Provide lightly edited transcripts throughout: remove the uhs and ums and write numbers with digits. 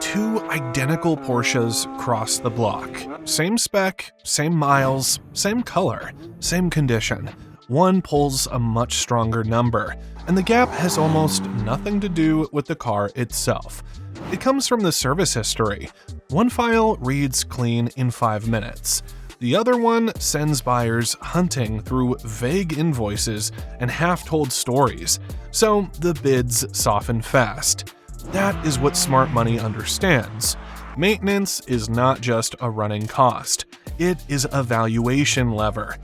two identical Porsches cross the block. Same spec, same miles, same color, same condition. One pulls a much stronger number, and the gap has almost nothing to do with the car itself. It comes from the service history. One file reads clean in 5 minutes. The other one sends buyers hunting through vague invoices and half-told stories, so the bids soften fast. That is what smart money understands. Maintenance is not just a running cost, it is a valuation lever.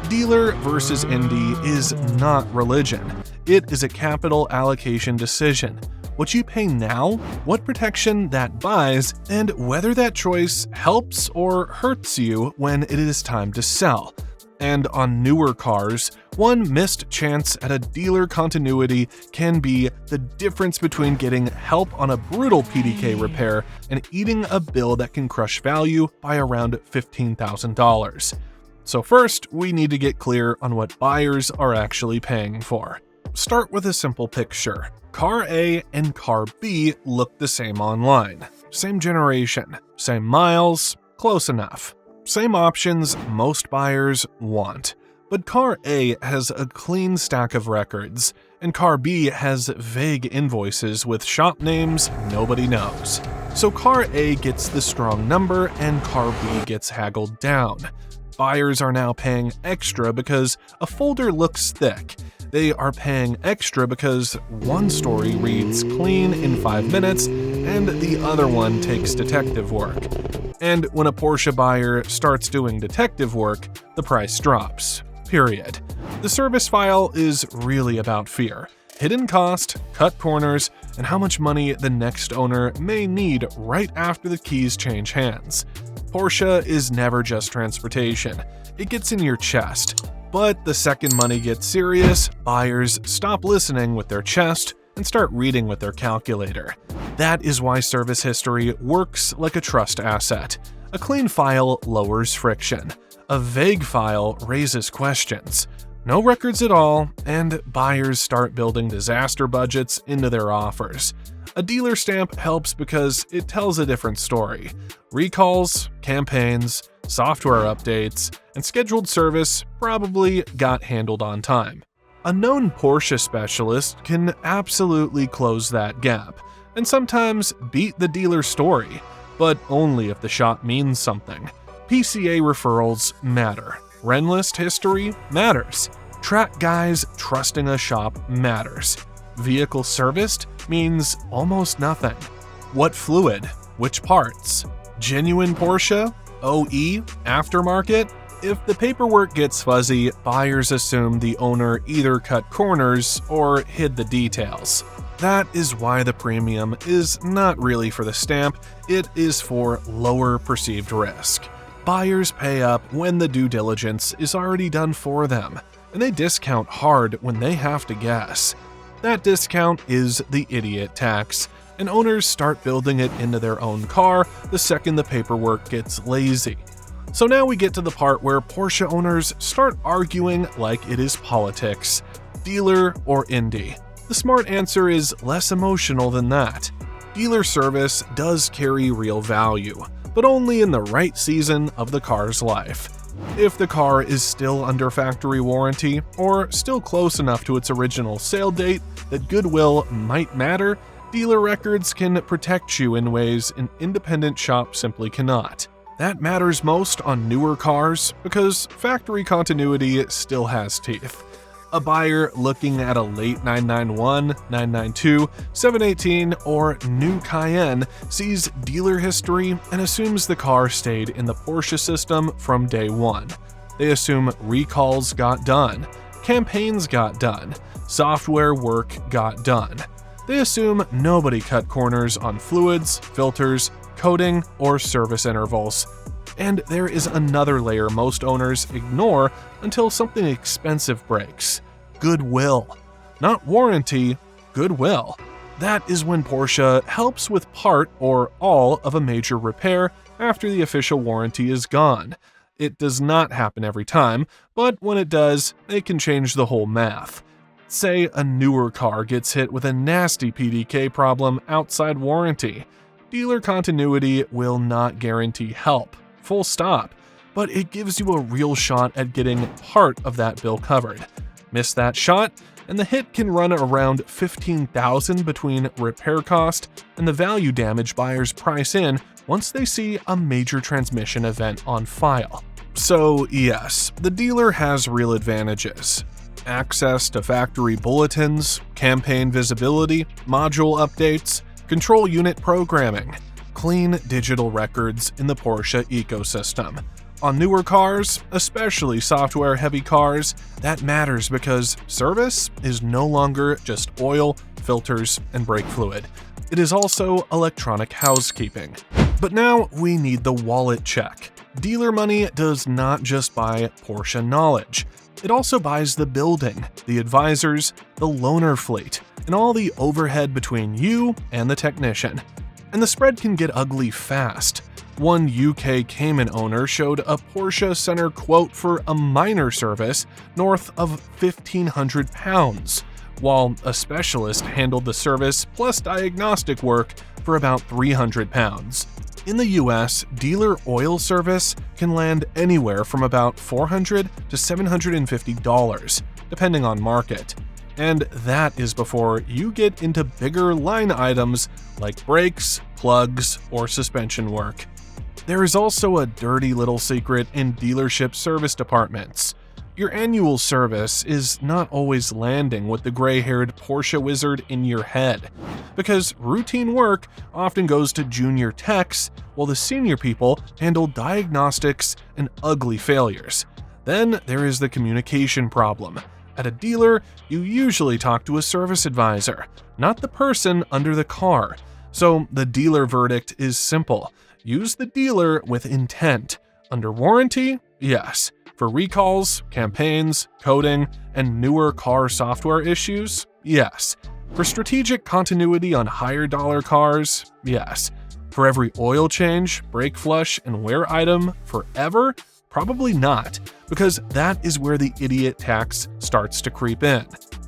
Dealer versus indie is not religion, it is a capital allocation decision. What you pay now, what protection that buys, and whether that choice helps or hurts you when it is time to sell. And on newer cars, one missed chance at a dealer continuity can be the difference between getting help on a brutal PDK repair and eating a bill that can crush value by around $15,000. So first, we need to get clear on what buyers are actually paying for. Start with a simple picture. Car A and Car B look the same online. Same generation, same miles, close enough. Same options most buyers want. But Car A has a clean stack of records, and Car B has vague invoices with shop names nobody knows. So Car A gets the strong number and Car B gets haggled down. Buyers are now paying extra because a folder looks thick. They are paying extra because one story reads clean in 5 minutes and the other one takes detective work. And when a Porsche buyer starts doing detective work, the price drops. Period. The service file is really about fear. Hidden cost, cut corners, and how much money the next owner may need right after the keys change hands. Porsche is never just transportation. It gets in your chest. But the second money gets serious, buyers stop listening with their chest and start reading with their calculator. That is why service history works like a trust asset. A clean file lowers friction. A vague file raises questions. No records at all, and buyers start building disaster budgets into their offers. A dealer stamp helps because it tells a different story. Recalls, campaigns, software updates, and scheduled service probably got handled on time. A known Porsche specialist can absolutely close that gap, and sometimes beat the dealer story, but only if the shop means something. PCA referrals matter. Renlist history matters. Track guys trusting a shop matters. Vehicle serviced means almost nothing. What fluid? Which parts? Genuine Porsche? OE? Aftermarket? If the paperwork gets fuzzy, buyers assume the owner either cut corners or hid the details. That is why the premium is not really for the stamp, it is for lower perceived risk. Buyers pay up when the due diligence is already done for them, and they discount hard when they have to guess. That discount is the idiot tax, and owners start building it into their own car the second the paperwork gets lazy. So now we get to the part where Porsche owners start arguing like it is politics. Dealer or indie? The smart answer is less emotional than that. Dealer service does carry real value, but only in the right season of the car's life. If the car is still under factory warranty, or still close enough to its original sale date that goodwill might matter, dealer records can protect you in ways an independent shop simply cannot. That matters most on newer cars because factory continuity still has teeth. A buyer looking at a late 991, 992, 718, or new Cayenne sees dealer history and assumes the car stayed in the Porsche system from day one. They assume recalls got done, campaigns got done, software work got done. They assume nobody cut corners on fluids, filters, coating, or service intervals. And there is another layer most owners ignore until something expensive breaks. Goodwill. Not warranty, goodwill. That is when Porsche helps with part or all of a major repair after the official warranty is gone. It does not happen every time, but when it does, it can change the whole math. Say a newer car gets hit with a nasty PDK problem outside warranty. Dealer continuity will not guarantee help, full stop, but it gives you a real shot at getting part of that bill covered. Miss that shot, and the hit can run around $15,000 between repair cost and the value damage buyers price in once they see a major transmission event on file. So yes, the dealer has real advantages. Access to factory bulletins, campaign visibility, module updates, control unit programming, clean digital records in the Porsche ecosystem. On newer cars, especially software-heavy cars, that matters because service is no longer just oil, filters, and brake fluid. It is also electronic housekeeping. But now we need the wallet check. Dealer money does not just buy Porsche knowledge. It also buys the building, the advisors, the loaner fleet, and all the overhead between you and the technician. And the spread can get ugly fast. One UK Cayman owner showed a Porsche Center quote for a minor service north of £1,500, while a specialist handled the service plus diagnostic work for about £300. In the US, dealer oil service can land anywhere from about $400 to $750, depending on market. And that is before you get into bigger line items like brakes, plugs, or suspension work. There is also a dirty little secret in dealership service departments. Your annual service is not always landing with the gray-haired Porsche wizard in your head, because routine work often goes to junior techs, while the senior people handle diagnostics and ugly failures. Then there is the communication problem. At a dealer, you usually talk to a service advisor, not the person under the car. So the dealer verdict is simple. Use the dealer with intent. Under warranty? Yes. For recalls, campaigns, coding, and newer car software issues? Yes. For strategic continuity on higher dollar cars? Yes. For every oil change, brake flush, and wear item forever? Probably not, because that is where the idiot tax starts to creep in.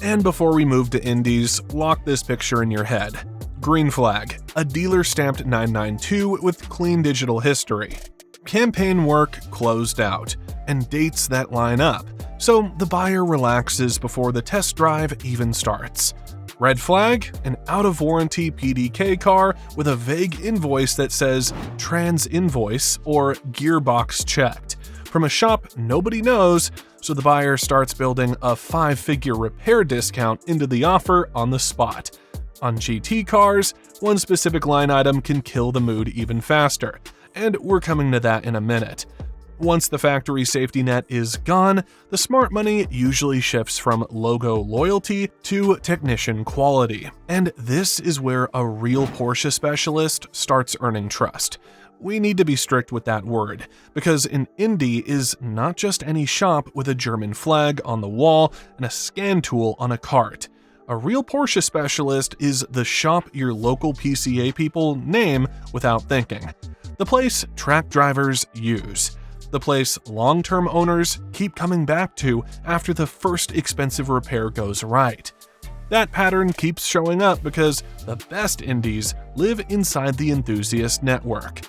And before we move to indies, lock this picture in your head. Green flag, a dealer stamped 992 with clean digital history. Campaign work closed out, and dates that line up, so the buyer relaxes before the test drive even starts. Red flag, an out-of-warranty PDK car with a vague invoice that says trans invoice or gearbox checked, from a shop nobody knows, so the buyer starts building a 5-figure repair discount into the offer on the spot. On GT cars, one specific line item can kill the mood even faster, and we're coming to that in a minute. Once the factory safety net is gone, the smart money usually shifts from logo loyalty to technician quality. And this is where a real Porsche specialist starts earning trust. We need to be strict with that word, because an Indy is not just any shop with a German flag on the wall and a scan tool on a cart. A real Porsche specialist is the shop your local PCA people name without thinking. The place track drivers use. The place long-term owners keep coming back to after the first expensive repair goes right. That pattern keeps showing up because the best indies live inside the enthusiast network.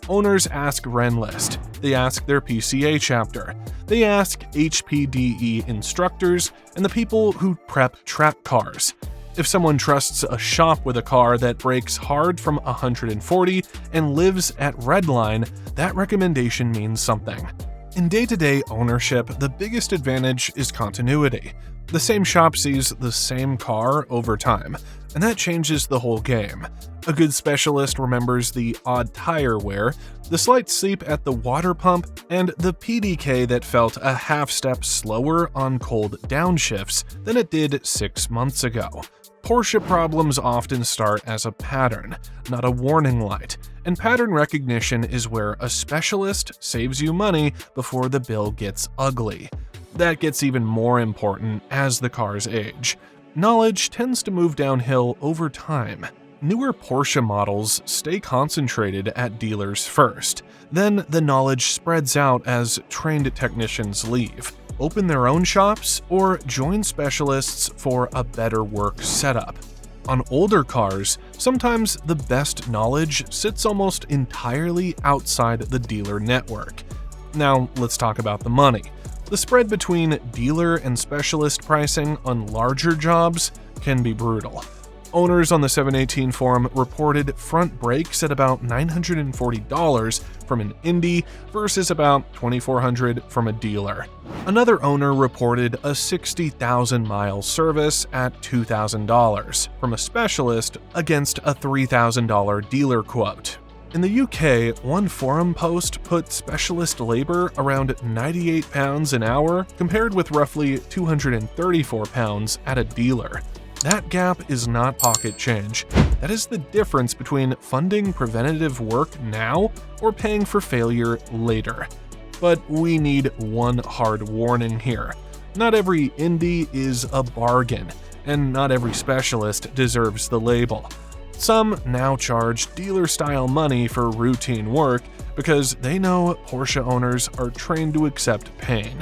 Owners ask Renlist, they ask their PCA chapter, they ask HPDE instructors, and the people who prep track cars. If someone trusts a shop with a car that brakes hard from 140 and lives at Redline, that recommendation means something. In day-to-day ownership, the biggest advantage is continuity. The same shop sees the same car over time, and that changes the whole game. A good specialist remembers the odd tire wear, the slight sleep at the water pump, and the PDK that felt a half step slower on cold downshifts than it did 6 months ago. Porsche problems often start as a pattern, not a warning light, and pattern recognition is where a specialist saves you money before the bill gets ugly. That gets even more important as the cars age. Knowledge tends to move downhill over time. Newer Porsche models stay concentrated at dealers first, then the knowledge spreads out as trained technicians leave, open their own shops, or join specialists for a better work setup. On older cars, Sometimes the best knowledge sits almost entirely outside the dealer network. Now, let's talk about the money. The spread between dealer and specialist pricing on larger jobs can be brutal. Owners on the 718 forum reported front brakes at about $940 from an indie versus about $2,400 from a dealer. Another owner reported a 60,000-mile service at $2,000 from a specialist against a $3,000 dealer quote. In the UK, one forum post put specialist labor around £98 an hour compared with roughly £234 at a dealer. That gap is not pocket change. That is the difference between funding preventative work now or paying for failure later. But we need one hard warning here. Not every indie is a bargain, and not every specialist deserves the label. Some now charge dealer-style money for routine work because they know Porsche owners are trained to accept pain.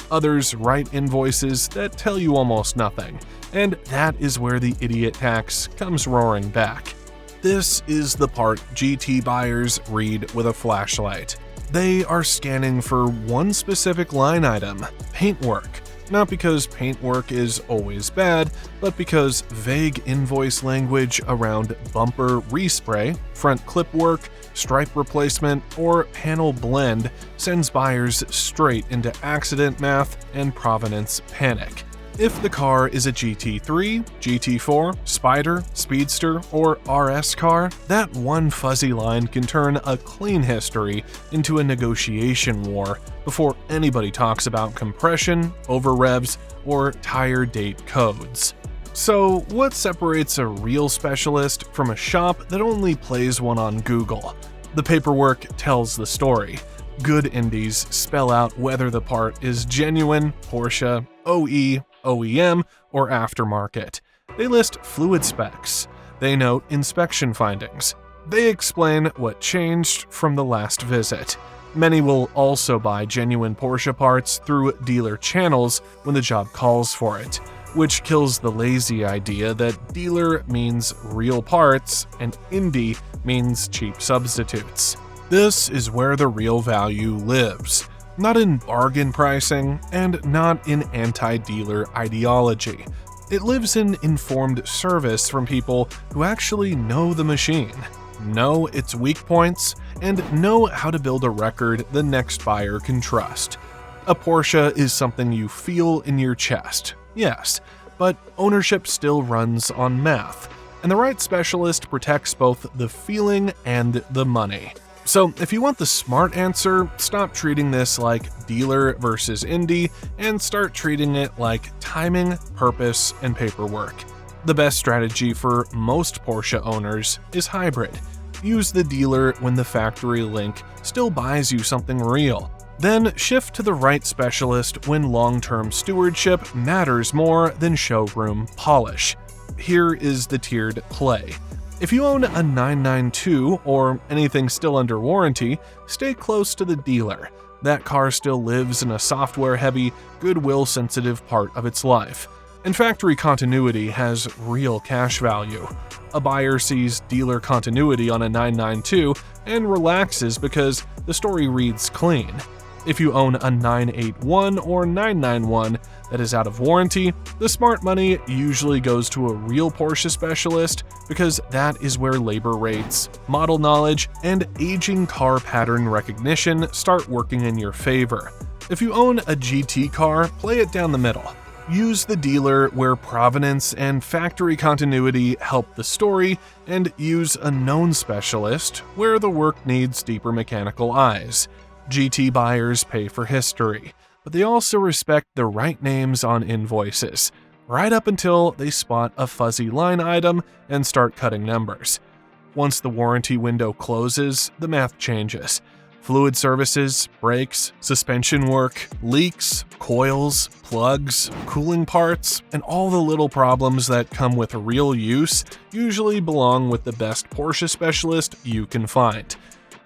Others write invoices that tell you almost nothing, and that is where the idiot tax comes roaring back. This is the part GT buyers read with a flashlight. They are scanning for one specific line item, paintwork. Not because paintwork is always bad, but because vague invoice language around bumper respray, front clip work, stripe replacement, or panel blend sends buyers straight into accident math and provenance panic. If the car is a GT3, GT4, Spider, Speedster, or RS car, that one fuzzy line can turn a clean history into a negotiation war before anybody talks about compression, over revs, or tire date codes. So, what separates a real specialist from a shop that only plays one on Google? The paperwork tells the story. Good indies spell out whether the part is genuine, Porsche, OE, OEM, or aftermarket. They list fluid specs. They note inspection findings. They explain what changed from the last visit. Many will also buy genuine Porsche parts through dealer channels when the job calls for it, which kills the lazy idea that dealer means real parts and indie means cheap substitutes. This is where the real value lives, not in bargain pricing and not in anti-dealer ideology. It lives in informed service from people who actually know the machine, know its weak points, and know how to build a record the next buyer can trust. A Porsche is something you feel in your chest, yes, but ownership still runs on math, and the right specialist protects both the feeling and the money. So if you want the smart answer, stop treating this like dealer versus indie and start treating it like timing, purpose, and paperwork. The best strategy for most Porsche owners is hybrid. Use the dealer when the factory link still buys you something real. Then shift to the right specialist when long-term stewardship matters more than showroom polish. Here is the tiered play. If you own a 992 or anything still under warranty, stay close to the dealer. That car still lives in a software-heavy, goodwill-sensitive part of its life. And factory continuity has real cash value. A buyer sees dealer continuity on a 992 and relaxes because the story reads clean. If you own a 981 or 991 that is out of warranty, the smart money usually goes to a real Porsche specialist because that is where labor rates, model knowledge, and aging car pattern recognition start working in your favor. If you own a GT car, play it down the middle. Use the dealer where provenance and factory continuity help the story, and use a known specialist where the work needs deeper mechanical eyes. GT buyers pay for history, but they also respect the right names on invoices, right up until they spot a fuzzy line item and start cutting numbers. Once the warranty window closes, the math changes. Fluid services, brakes, suspension work, leaks, coils, plugs, cooling parts, and all the little problems that come with real use usually belong with the best Porsche specialist you can find.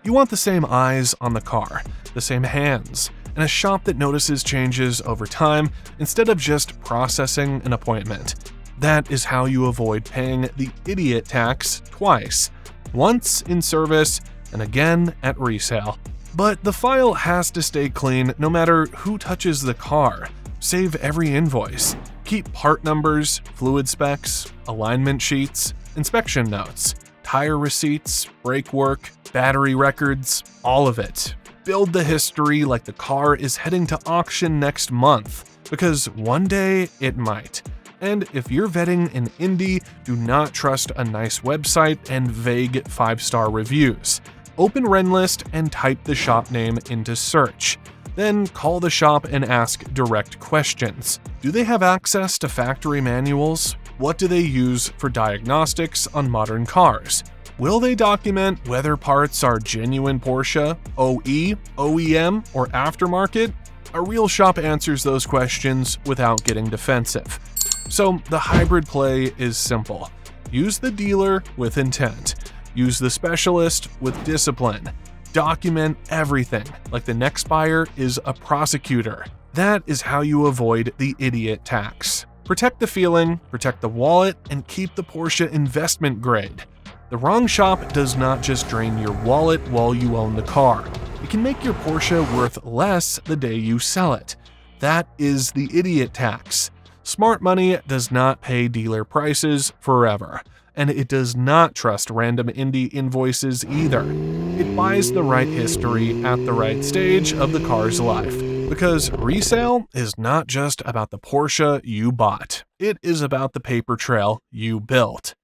You want the same eyes on the car, the same hands, and a shop that notices changes over time instead of just processing an appointment. That is how you avoid paying the idiot tax twice, once in service and again at resale. But the file has to stay clean no matter who touches the car. Save every invoice. Keep part numbers, fluid specs, alignment sheets, inspection notes, tire receipts, brake work, battery records, all of it. Build the history like the car is heading to auction next month, because one day it might. And if you're vetting an Indy, do not trust a nice website and vague 5-star reviews. Open Renlist and type the shop name into search. Then call the shop and ask direct questions. Do they have access to factory manuals? What do they use for diagnostics on modern cars? Will they document whether parts are genuine Porsche, OE, OEM, or aftermarket? A real shop answers those questions without getting defensive. So the hybrid play is simple. Use the dealer with intent. Use the specialist with discipline. Document everything like the next buyer is a prosecutor. That is how you avoid the idiot tax. Protect the feeling, protect the wallet, and keep the Porsche investment grade. The wrong shop does not just drain your wallet while you own the car. It can make your Porsche worth less the day you sell it. That is the idiot tax. Smart money does not pay dealer prices forever, and it does not trust random Indy invoices either. It buys the right history at the right stage of the car's life, because resale is not just about the Porsche you bought. It is about the paper trail you built.